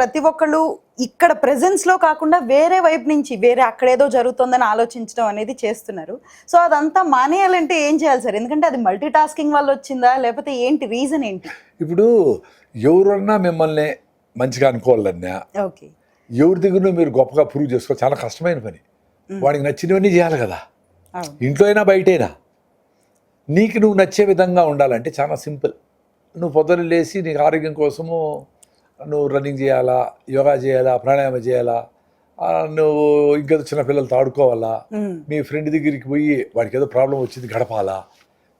ప్రతి ఒక్కళ్ళు ఇక్కడ ప్రెజెన్స్ లో కాకుండా వేరే వైపు నుంచి వేరే అక్కడేదో జరుగుతుందని ఆలోచించడం అనేది చేస్తున్నారు. సో అదంతా మానేయాలంటే ఏం చేయాలి సార్? ఎందుకంటే అది మల్టీ టాస్కింగ్ వల్ల వచ్చిందా లేకపోతే ఏంటి రీజన్ ఏంటి? ఇప్పుడు ఎవరన్నా మిమ్మల్ని మంచిగా అనుకోవాలన్నా, ఓకే, ఎవరి దగ్గర మీరు గొప్పగా ప్రూవ్ చేసుకోవాలి, చాలా కష్టమైన పని. వాడికి నచ్చినవన్నీ చేయాలి కదా, ఇంట్లో అయినా బయటైనా. నీకు నువ్వు నచ్చే విధంగా ఉండాలంటే చాలా సింపుల్. నువ్వు పొద్దున్న లేచి నీకు ఆరోగ్యం కోసము నువ్వు రన్నింగ్ చేయాలా, యోగా చేయాలా, ప్రాణాయామం చేయాలా, నువ్వు ఇంకేదో చిన్నపిల్లలతో ఆడుకోవాలా, మీ ఫ్రెండ్ దగ్గరికి పోయి వాడికి ఏదో ప్రాబ్లం వచ్చింది గడపాలా,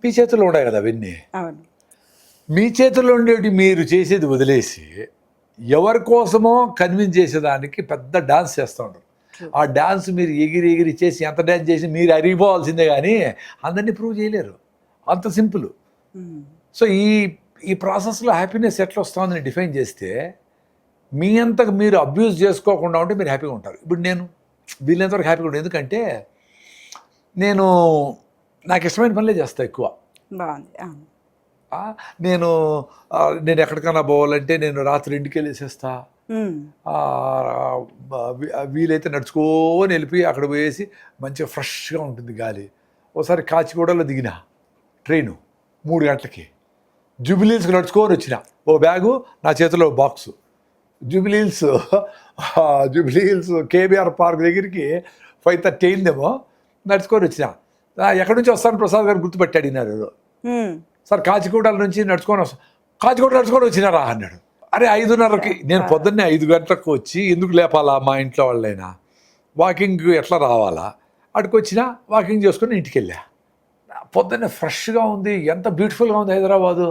మీ చేతుల్లో ఉన్నాయి కదా అవన్నీ. మీ చేతుల్లో ఉండేవి మీరు చేసేది వదిలేసి ఎవరి కోసమో కన్విన్స్ చేసేదానికి పెద్ద డాన్స్ చేస్తూ ఉంటారు. ఆ డాన్స్ మీరు ఎగిరి ఎగిరి చేసి ఎంత డాన్స్ చేసి మీరు అరిగిపోవాల్సిందే కానీ అందరినీ ప్రూవ్ చేయలేరు. అంత సింపుల్. సో ఈ ప్రాసెస్లో హ్యాపీనెస్ ఎట్లా వస్తుందని డిఫైన్ చేస్తే మీ అంతకు మీరు అబ్యూజ్ చేసుకోకుండా ఉంటే మీరు హ్యాపీగా ఉంటారు. ఇప్పుడు నేను వీళ్ళంతవరకు హ్యాపీగా ఉంటాను. ఎందుకంటే నాకు ఇష్టమైన పనులే చేస్తాను ఎక్కువ. నేను ఎక్కడికైనా పోవాలంటే నేను రాత్రి ఇంటికి వెళ్ళేసేస్తా. వీలైతే నడుచుకొని వెళ్ళిపోయి అక్కడ పోయేసి మంచిగా ఫ్రెష్గా ఉంటుంది గాలి. ఒకసారి కాచిగూడలో దిగిన ట్రైను 3 గంటలకి, జూబిలీహిల్స్కి నడుచుకొని వచ్చిన. ఓ బ్యాగు నా చేతిలో బాక్సు. జూబిలీహిల్స్ కేబీఆర్ పార్క్ దగ్గరికి 5:30 అయిందేమో, నడుచుకొని వచ్చిన. ఎక్కడి నుంచి వస్తాను ప్రసాద్ గారు గుర్తుపెట్టి అడిగినారు. సార్ కాచిగూడల నుంచి నడుచుకొని కాచిగూడ నడుచుకొని వచ్చినారా అన్నాడు. అరే 5:30కి, నేను పొద్దున్నే 5 గంటలకు వచ్చి ఎందుకు లేపాలా మా ఇంట్లో వాళ్ళైనా, వాకింగ్ ఎట్లా రావాలా, అక్కడికి వచ్చినా వాకింగ్ చేసుకొని ఇంటికి వెళ్ళా. పొద్దున్నే ఫ్రెష్గా ఉంది, ఎంత బ్యూటిఫుల్గా ఉంది హైదరాబాదు.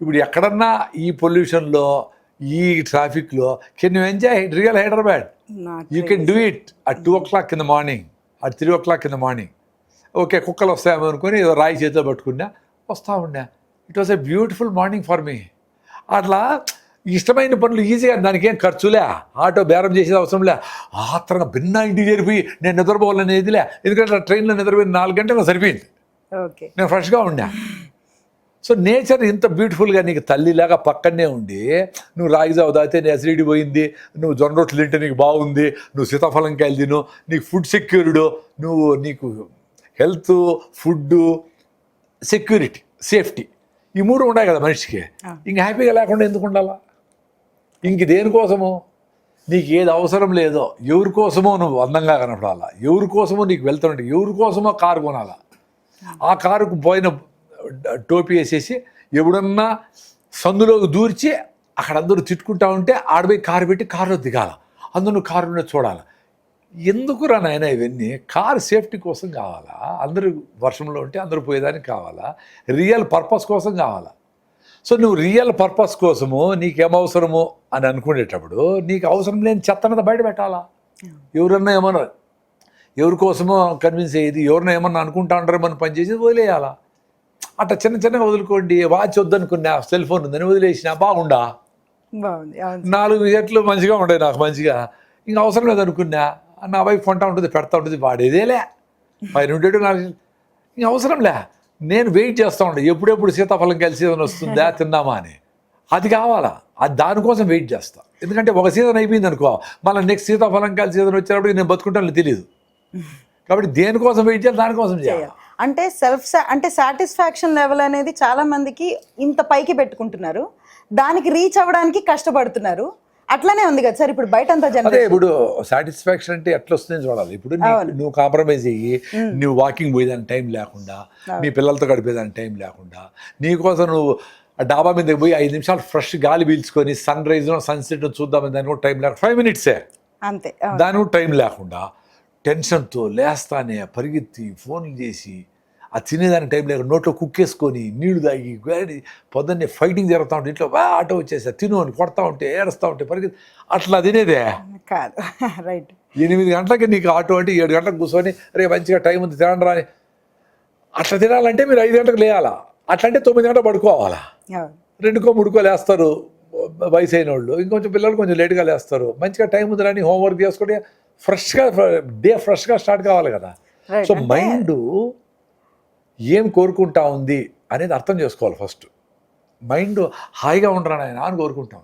ఇప్పుడు ఎక్కడన్నా ఈ పొల్యూషన్లో ఈ ట్రాఫిక్లో can you enjoy real Hyderabad? You can do it at 2 o'clock in the morning, at 3 o'clock in the morning. Okay, కుక్కలు వస్తాయేమో అనుకుని ఏదో రాయి చేతిలో పట్టుకున్నా, వస్తూ ఉన్నా. It was a beautiful morning for me. అట్లా ఇష్టమైన పనులు ఈజీగా, దానికి ఏం ఖర్చులే, ఆటో బేరం చేసేది అవసరంలే, ఆత్రంగా భిన్న ఇంటికి చేరిపోయి నేను నిద్రపోవాలనేదిలే. ఎందుకంటే ట్రైన్లో నిద్రపోయి 4 గంటలు సరిపోయింది, నేను ఫ్రెష్గా ఉన్నా. సో నేచర్ ఇంత బ్యూటిఫుల్గా నీకు తల్లిలాగా పక్కనే ఉండి, నువ్వు రాగి జావ తాగితే నీ అసిడిటీ పోయింది, నువ్వు జొన్న రొట్టెలు తింటే నీకు బాగుంది, నువ్వు సీతాఫలంకాయలు తిను, నీకు ఫుడ్ సెక్యూర్డ్, నీకు హెల్త్, ఫుడ్ సెక్యూరిటీ, సేఫ్టీ, ఈ 3 ఉన్నాయి కదా మనిషికి. ఇంక హ్యాపీగా లేకుండా ఎందుకు ఉండాలా? ఇంక దేనికోసమో, నీకు ఏది అవసరం లేదో, ఎవరి కోసమో నువ్వు అందంగా కనపడాలా, ఎవరి కోసమో నీకు వెళ్తుంటే, ఎవరి కోసమో కారు కొనాలా. ఆ కారుకు పోయిన టోపీ వేసేసి ఎప్పుడన్నా సందులోకి దూర్చి అక్కడ అందరూ తిట్టుకుంటా ఉంటే ఆడపోయి కారు పెట్టి కారులో దిగాల, అందరూ కారులో చూడాలి. ఎందుకు రా నాయన ఇవన్నీ? కారు సేఫ్టీ కోసం కావాలా? అందరూ వర్షంలో ఉంటే అందరూ పోయేదానికి కావాలా? రియల్ పర్పస్ కోసం కావాలా? సో నువ్వు రియల్ పర్పస్ కోసము నీకేమవసరము అని అనుకునేటప్పుడు నీకు అవసరం లేని చెత్తనది బయట పెట్టాలా? ఎవరన్నా ఏమన్నా ఎవరి కోసమో కన్విన్స్ అయ్యేది, ఎవరన్నా ఏమన్నా అనుకుంటా ఉంటారో మనం పనిచేసేది వదిలేయాలా? అట్లా చిన్నగా వదులుకోండి. వాచ్ వద్దనుకున్నా, సెల్ ఫోన్ ఉందని వదిలేసినా బాగుండా, 4 జట్లు మంచిగా ఉండే, నాకు మంచిగా, ఇంకా అవసరం లేదనుకున్నా, నా వైఫ్ కొంటా ఉంటుంది, పెడతా ఉంటుంది, వాడేదేలే పైన ఉండేటు, నాకు ఇంకా అవసరంలే. నేను వెయిట్ చేస్తూ ఉండే, ఎప్పుడెప్పుడు సీతాఫలం కలిసి సీజన్ వస్తుందా తిందామా అని. అది కావాలా, అది దానికోసం వెయిట్ చేస్తా. ఎందుకంటే ఒక సీజన్ అయిపోయింది అనుకో, మళ్ళీ నెక్స్ట్ సీతాఫలం కలిసి సీజన్ వచ్చేటప్పుడు నేను బతుకుంటాను తెలియదు. కాబట్టి దేనికోసం వెయిట్ చేయాలి, దానికోసం చేయాలి. అంటే సాటిస్ఫాక్షన్ లెవెల్ అనేది చాలా మందికి ఇంత పైకి పెట్టుకుంటున్నారు, దానికి రీచ్ అవ్వడానికి కష్టపడుతున్నారు. అట్లానే ఉంది కదా సార్ ఇప్పుడు బయట అంతా జనం. అదే ఇప్పుడు సాటిస్ఫాక్షన్ అంటే ఎట్లా వస్తుందని చూడాలి. ఇప్పుడు నువ్వు కాంప్రమైజ్ అయ్యి నువ్వు వాకింగ్ పోయేదానికి టైం లేకుండా, మీ పిల్లలతో గడిపేదానికి టైం లేకుండా, నీకోసం నువ్వు డాబా మీదకి పోయి 5 నిమిషాలు ఫ్రెష్ గాలి పీల్చుకొని సన్ రైజ్ సన్సెట్ చూద్దామని దానికి కూడా టైం లేకుండా, 5 మినిట్సే అంతే, దానికి కూడా టైం లేకుండా టెన్షన్తో లేస్తానే పరిగెత్తి ఫోన్లు చేసి, ఆ తినేదానికి టైం లేక నోట్లో కుక్కేసుకొని నీళ్లు తాగి పొద్దున్నే ఫైటింగ్ జరుగుతూ ఉంటే ఇంట్లో ఆటో వచ్చేసా తిను అని కొడతా ఉంటే ఏడుస్తూ ఉంటే పరిగెత్తి అట్లా తినేదే కాదు. రైట్, 8 గంటలకి నీకు ఆటో అంటే 7 గంటలకు కూర్చొని రే మంచిగా టైం ఉంది తినండి రాని, అట్లా తినాలంటే మీరు 5 గంటలకు లేయాలా. అట్లా అంటే 9 గంటలు పడుకోవాలా. 2కో 3కో లేస్తారు వయసు అయిన వాళ్ళు, ఇంకొంచెం పిల్లలు కొంచెం లేట్గా లేస్తారు. మంచిగా టైం ఉంది రాని హోంవర్క్ చేసుకుంటే ఫ్రెష్గా స్టార్ట్ కావాలి కదా. సో మైండ్ ఏం కోరుకుంటా ఉంది అనేది అర్థం చేసుకోవాలి. ఫస్ట్ మైండ్ హాయిగా ఉండరా నాయనా అని కోరుకుంటాం.